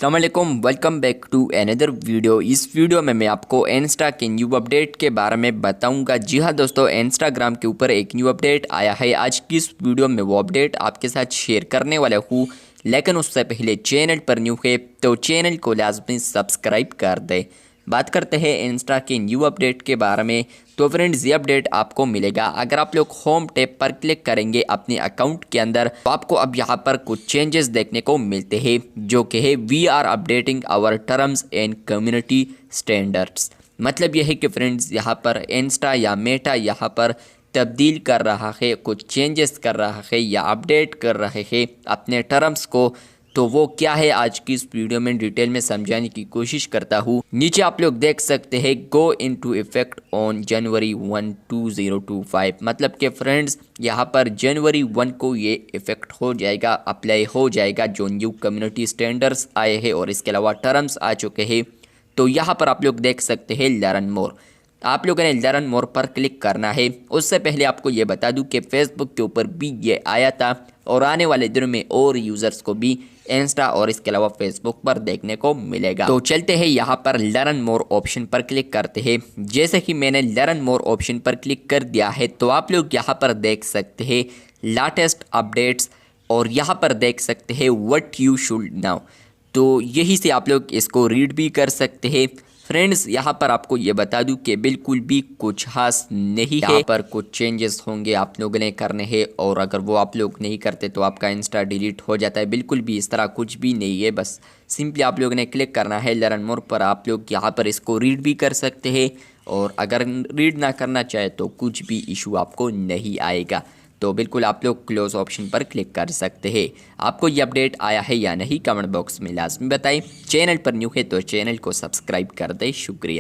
अस्सलाम वालेकुम, welcome back to another video. इस वीडियो में मैं आपको इंस्टा के न्यू अपडेट के बारे में बताऊंगा। जी हाँ दोस्तों, इंस्टाग्राम के ऊपर एक न्यू अपडेट आया है। आज की इस वीडियो में वो अपडेट आपके साथ शेयर करने वाला हूँ, लेकिन उससे पहले चैनल पर न्यू है तो चैनल को लाजमी सब्सक्राइब कर दे। बात करते हैं इंस्टा के न्यू अपडेट के बारे में। तो फ्रेंड्स, ये अपडेट आपको मिलेगा अगर आप लोग होम टैब पर क्लिक करेंगे अपने अकाउंट के अंदर, तो आपको अब यहाँ पर कुछ चेंजेस देखने को मिलते हैं, जो कि है we are updating our terms and community standards. मतलब यह है कि फ्रेंड्स, यहाँ पर इंस्टा या मेटा यहाँ पर तब्दील कर रहा है, कुछ चेंजेस कर रहा है या अपडेट कर रहे हैं अपने टर्म्स को। तो वो क्या है, आज की इस वीडियो में डिटेल में समझाने की कोशिश करता हूँ। नीचे आप लोग देख सकते हैं, go into effect on January 1, 2025। मतलब कि फ्रेंड्स, यहाँ पर जनवरी 1 को ये इफेक्ट हो जाएगा, अप्लाई हो जाएगा, जो न्यू कम्युनिटी स्टैंडर्ड्स आए हैं और इसके अलावा टर्म्स आ चुके हैं। तो यहाँ पर आप लोग देख सकते हैं लर्न मोर। आप लोगों ने लर्न मोर पर क्लिक करना है। उससे पहले आपको ये बता दूं कि फेसबुक के ऊपर भी ये आया था और आने वाले दिनों में और यूज़र्स को भी इंस्टा और इसके अलावा फेसबुक पर देखने को मिलेगा। तो चलते हैं यहाँ पर लर्न मोर ऑप्शन पर क्लिक करते हैं। जैसे कि मैंने लर्न मोर ऑप्शन पर क्लिक कर दिया है, तो आप लोग यहाँ पर देख सकते हैं लेटेस्ट अपडेट्स और यहाँ पर देख सकते हैं व्हाट यू शुड नाउ। तो यही से आप लोग इसको रीड भी कर सकते हैं। फ्रेंड्स, यहाँ पर आपको ये बता दूं कि बिल्कुल भी कुछ खास नहीं है। यहाँ पर कुछ चेंजेस होंगे आप लोगों ने करने हैं, और अगर वो आप लोग नहीं करते तो आपका इंस्टा डिलीट हो जाता है। बिल्कुल भी इस तरह कुछ भी नहीं है। बस सिंपली आप लोगों ने क्लिक करना है लर्न मोर पर। आप लोग यहाँ पर इसको रीड भी कर सकते हैं, और अगर रीड ना करना चाहे तो कुछ भी इशू आपको नहीं आएगा। तो बिल्कुल आप लोग क्लोज ऑप्शन पर क्लिक कर सकते हैं। आपको ये अपडेट आया है या नहीं, कमेंट बॉक्स में लाजमी बताएं। चैनल पर न्यू है तो चैनल को सब्सक्राइब कर दें। शुक्रिया।